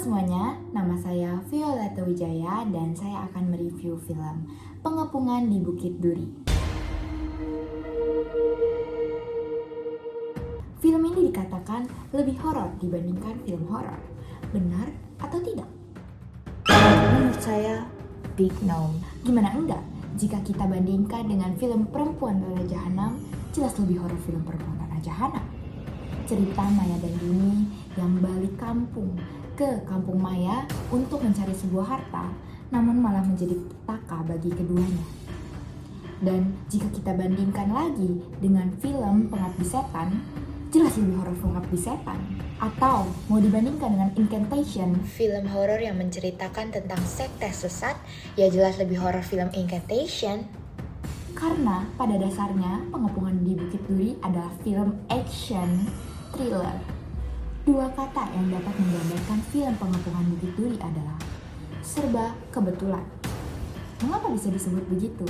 semuanya, nama saya Violeta Wijaya dan saya akan mereview film Pengepungan di Bukit Duri. Film ini dikatakan lebih horor dibandingkan film horor. Benar atau tidak? Menurut saya, big no. Gimana enggak? Jika kita bandingkan dengan film Perempuan Rara Jahanam, jelas lebih horor film Perempuan Rara Jahanam. Cerita Maya dan Dini yang balik kampung ke Kampung Maya untuk mencari sebuah harta, namun malah menjadi petaka bagi keduanya. Dan jika kita bandingkan lagi dengan film Pengabdi Setan, jelas lebih horor Pengabdi Setan. Atau mau dibandingkan dengan Incantation, film horor yang menceritakan tentang sekte sesat, ya jelas lebih horor film Incantation. Karena pada dasarnya Pengepungan di Bukit Duri adalah film action thriller. Dua kata yang dapat menggambarkan film Pengepungan Bukit Duri adalah serba kebetulan. Mengapa bisa disebut begitu?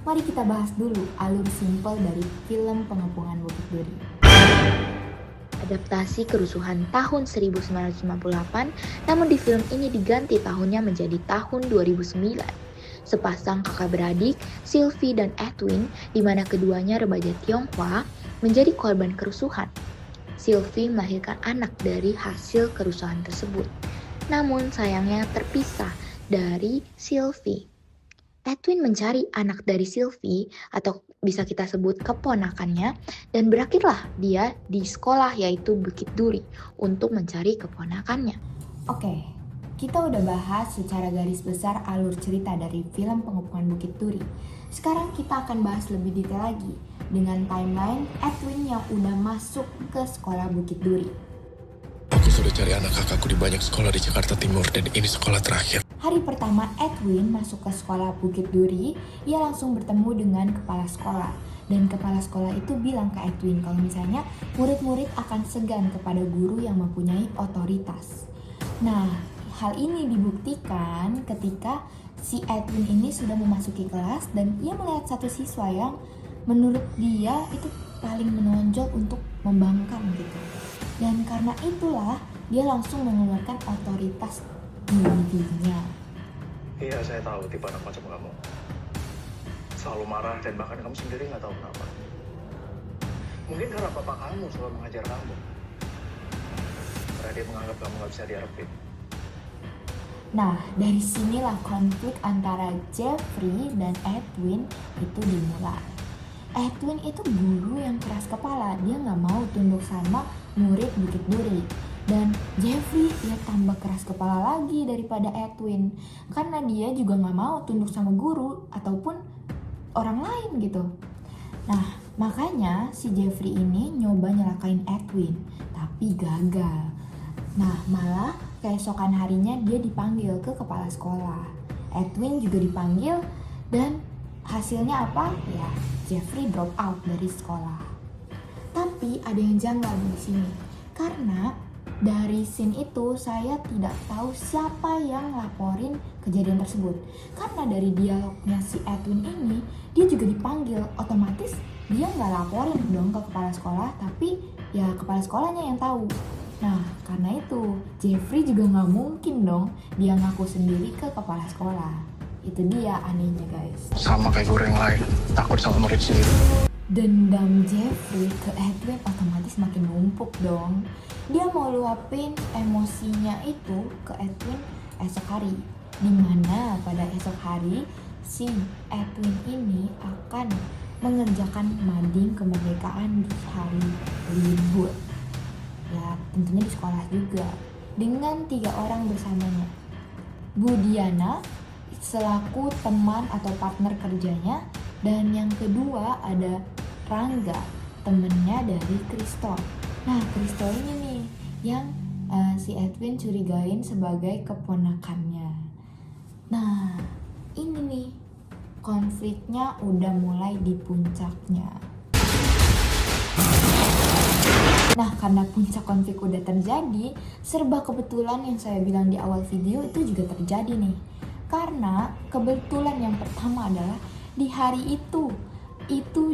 Mari kita bahas dulu alur simpel dari film Pengepungan Bukit Duri. Adaptasi kerusuhan tahun 1958, namun di film ini diganti tahunnya menjadi tahun 2009. Sepasang kakak beradik, Sylvie dan Edwin, di mana keduanya remaja Tionghoa, menjadi korban kerusuhan. Sylvie melahirkan anak dari hasil kerusuhan tersebut, namun sayangnya terpisah dari Sylvie. Edwin mencari anak dari Sylvie, atau bisa kita sebut keponakannya, dan berakhirlah dia di sekolah yaitu Bukit Duri untuk mencari keponakannya. Oke, kita udah bahas secara garis besar alur cerita dari film Pengepungan Bukit Duri. Sekarang kita akan bahas lebih detail lagi dengan timeline Edwin yang udah masuk ke sekolah Bukit Duri. Aku sudah cari anak kakakku di banyak sekolah di Jakarta Timur dan ini sekolah terakhir. Hari pertama Edwin masuk ke sekolah Bukit Duri, ia langsung bertemu dengan kepala sekolah. Dan kepala sekolah itu bilang ke Edwin kalau misalnya murid-murid akan segan kepada guru yang mempunyai otoritas. Nah, hal ini dibuktikan ketika si Edwin ini sudah memasuki kelas dan ia melihat satu siswa yang menurut dia itu paling menonjol untuk membangkang gitu. Dan karena itulah dia langsung mengeluarkan otoritas dirinya. Iya, saya tahu tipe anak macam kamu. Selalu marah dan bahkan kamu sendiri nggak tahu kenapa. Mungkin karena papa kamu selalu mengajar kamu. Karena dia menganggap kamu nggak bisa diharapin. Nah, dari sinilah konflik antara Jeffrey dan Edwin itu dimulai. Edwin itu guru yang keras kepala, dia nggak mau tunduk sama murid Bukit Duri. Dan Jeffrey dia tambah keras kepala lagi daripada Edwin, karena dia juga nggak mau tunduk sama guru ataupun orang lain gitu. Nah, makanya si Jeffrey ini nyoba nyelakain Edwin, tapi gagal. Nah, malah keesokan harinya dia dipanggil ke kepala sekolah. Edwin juga dipanggil dan hasilnya apa? Ya, Jeffrey drop out dari sekolah. Tapi ada yang janggal di sini. Karena dari scene itu saya tidak tahu siapa yang laporin kejadian tersebut. Karena dari dialognya si Edwin ini, dia juga dipanggil, otomatis dia nggak laporin dong ke kepala sekolah, tapi ya kepala sekolahnya yang tahu. Nah, karena itu Jeffrey juga nggak mungkin dong dia ngaku sendiri ke kepala sekolah. Itu dia anehnya guys. Sama kayak guru yang lain, takut sama murid sendiri. Dendam Jeffrey ke Edwin otomatis makin numpuk dong. Dia mau luapin emosinya itu ke Edwin esok hari, dimana pada esok hari si Edwin ini akan mengerjakan mading kemerdekaan di hari libur. Ya tentunya di sekolah juga, dengan 3 orang bersamanya. Bu Diana selaku teman atau partner kerjanya, dan yang kedua ada Rangga, temennya dari Kristo. Nah, Kristo ini nih yang si Edwin curigain sebagai keponakannya. Nah, ini nih konfliknya udah mulai di puncaknya. Nah, karena puncak konflik udah terjadi, serba kebetulan yang saya bilang di awal video itu juga terjadi nih. Karena kebetulan yang pertama adalah di hari itu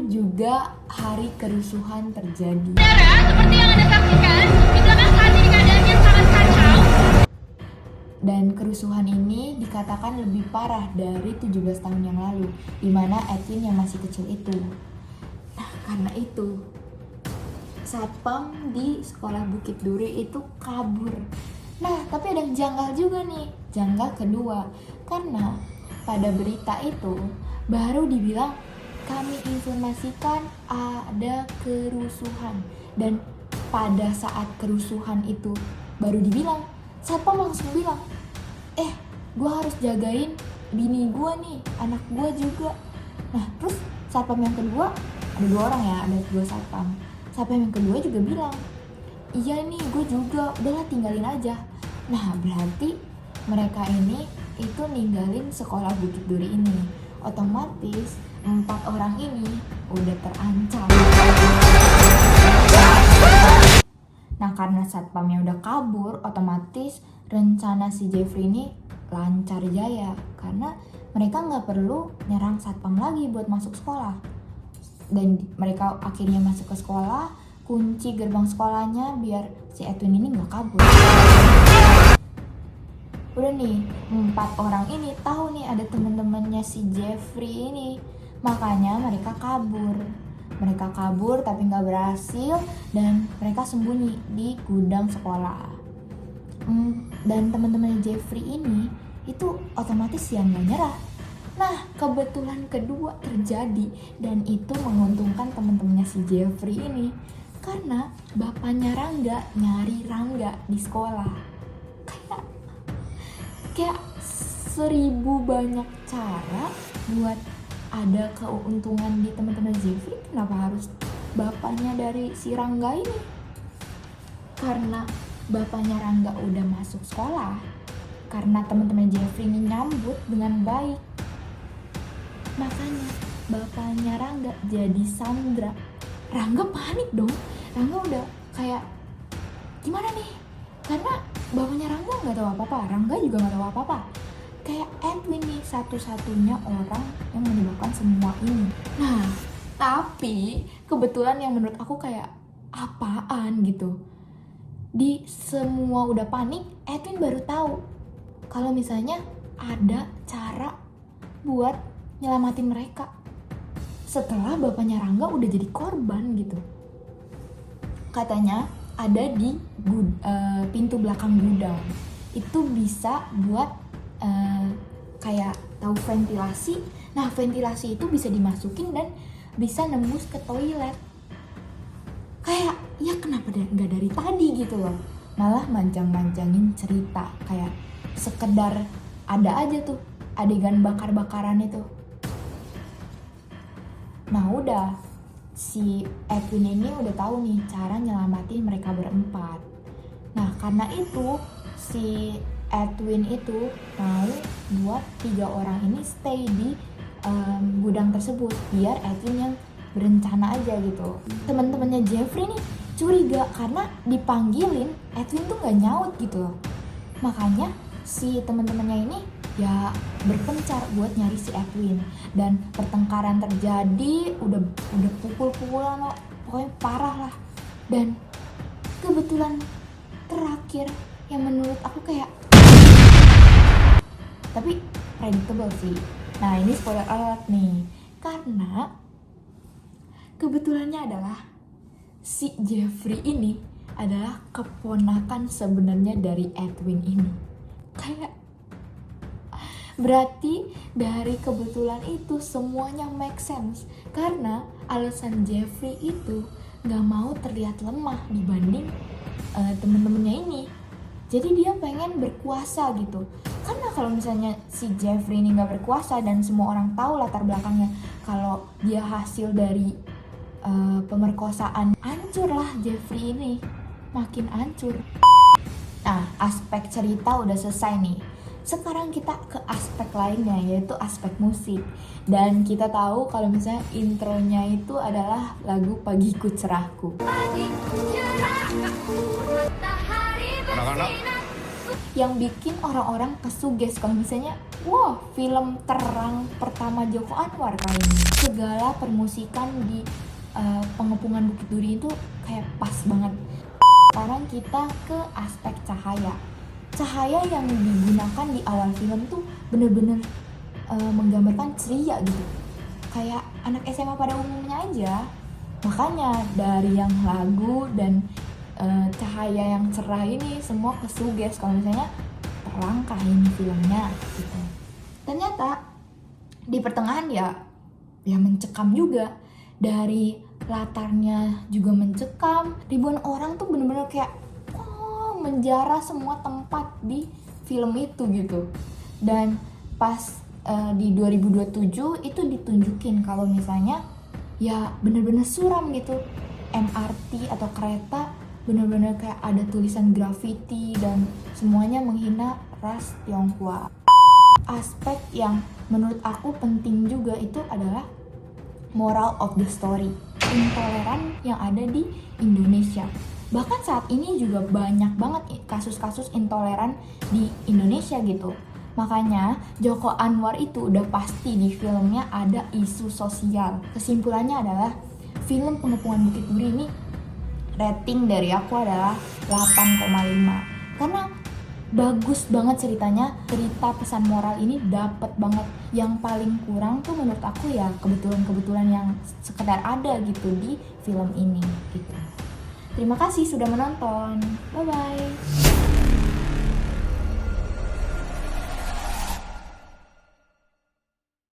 juga hari kerusuhan terjadi. Saudara, seperti yang Anda saksikan, kecelakaan saat ini keadaannya sangat kacau. Dan kerusuhan ini dikatakan lebih parah dari 17 tahun yang lalu, di mana Edwin yang masih kecil itu. Nah, karena itu satpam di sekolah Bukit Duri itu kabur. Nah, tapi ada yang janggal juga nih. Janggal kedua, karena pada berita itu baru dibilang kami informasikan ada kerusuhan. Dan pada saat kerusuhan itu baru dibilang, satpam langsung bilang, gue harus jagain bini gue nih, anak gue juga. Nah, terus satpam yang kedua, ada 2 orang ya, ada 2 satpam. Satpam yang kedua juga bilang, iya nih gue juga, udahlah tinggalin aja. Nah, berarti mereka ini itu ninggalin sekolah Bukit Duri ini. Otomatis 4 orang ini udah terancam. Nah, karena satpamnya udah kabur, otomatis rencana si Jeffrey ini lancar jaya. Karena mereka nggak perlu nyerang satpam lagi buat masuk sekolah. Dan mereka akhirnya masuk ke sekolah, kunci gerbang sekolahnya biar si Edwin ini nggak kabur. Udah nih, 4 orang ini tahu nih ada teman-temannya si Jeffrey ini. Makanya mereka kabur. Mereka kabur tapi nggak berhasil dan mereka sembunyi di gudang sekolah. Dan teman-teman Jeffrey ini itu otomatis yang nggak nyerah. Nah, kebetulan kedua terjadi dan itu menguntungkan teman-temannya si Jeffrey ini karena bapaknya Rangga nyari Rangga di sekolah. Kayak 1000 banyak cara buat ada keuntungan di teman-teman Jeffrey. Kenapa harus bapaknya dari si Rangga ini? Karena bapaknya Rangga udah masuk sekolah, karena teman-teman Jeffrey ini nyambut dengan baik, makanya bapaknya Rangga jadi Sandra. Rangga panik dong. Rangga udah kayak gimana nih? Karena bapaknya Rangga nggak tahu apa-apa, Rangga juga nggak tahu apa-apa. Kayak Edwin nih satu-satunya orang yang menyebabkan semua ini. Nah, tapi kebetulan yang menurut aku kayak apaan gitu. Di semua udah panik, Edwin baru tahu kalau misalnya ada cara buat nyelamatin mereka setelah bapaknya Rangga udah jadi korban gitu. Katanya ada di pintu belakang gudang. Itu bisa buat kayak tahu ventilasi. Nah, ventilasi itu bisa dimasukin dan bisa nembus ke toilet. Kayak ya kenapa nggak dari tadi gitu loh. Malah manjang-manjangin cerita kayak sekedar ada aja tuh adegan bakar-bakaran itu. Nah, udah si Edwin ini udah tahu nih cara nyelamatin mereka berempat. Nah, karena itu si Edwin itu mau buat 3 orang ini stay di gudang tersebut biar Edwin yang berencana aja gitu. Teman-temannya Jeffrey nih curiga karena dipanggilin Edwin tuh nggak nyaut gitu loh. Makanya si teman-temannya ini ya berpencar buat nyari si Edwin dan pertengkaran terjadi, udah pukul-pukulan loh, pokoknya parah lah. Dan kebetulan terakhir yang menurut aku kayak tapi predictable sih. Nah, ini spoiler alert nih, karena kebetulannya adalah si Jeffrey ini adalah keponakan sebenarnya dari Edwin ini. Kayak berarti dari kebetulan itu semuanya make sense, karena alasan Jeffrey itu gak mau terlihat lemah dibanding temen-temennya ini. Jadi dia pengen berkuasa gitu. Karena kalau misalnya si Jeffrey ini gak berkuasa dan semua orang tahu latar belakangnya kalau dia hasil dari pemerkosaan, hancur lah Jeffrey ini, makin hancur. Nah, aspek cerita udah selesai nih. Sekarang kita ke aspek lainnya, yaitu aspek musik. Dan kita tahu kalau misalnya intronya itu adalah lagu Pagiku Cerahku. Anak-anak, Yang bikin orang-orang kesuges kalau misalnya, wah, film terang pertama Joko Anwar kali ini. Segala permusikan di Pengepungan Bukit Duri itu kayak pas banget. Sekarang kita ke aspek cahaya. cahaya yang digunakan di awal film tuh bener-bener menggambarkan ceria gitu, kayak anak SMA pada umumnya aja. Makanya dari yang lagu dan cahaya yang cerah ini semua kesuges kalau misalnya terlangkah ini filmnya gitu. Ternyata di pertengahan ya mencekam juga. Dari latarnya juga mencekam, ribuan orang tuh bener-bener kayak menjara semua tempat di film itu gitu. Dan pas di 2027 itu ditunjukin kalau misalnya ya bener-bener suram gitu, MRT atau kereta bener-bener kayak ada tulisan graffiti dan semuanya menghina ras Tionghoa. Aspek yang menurut aku penting juga itu adalah moral of the story, intoleran yang ada di Indonesia. Bahkan saat ini juga banyak banget kasus-kasus intoleran di Indonesia gitu. Makanya Joko Anwar itu udah pasti di filmnya ada isu sosial. Kesimpulannya adalah film Pengepungan Bukit Duri ini rating dari aku adalah 8,5. Karena bagus banget ceritanya, cerita pesan moral ini dapet banget. Yang paling kurang tuh menurut aku ya kebetulan-kebetulan yang sekedar ada gitu di film ini gitu. Terima kasih sudah menonton. Bye bye.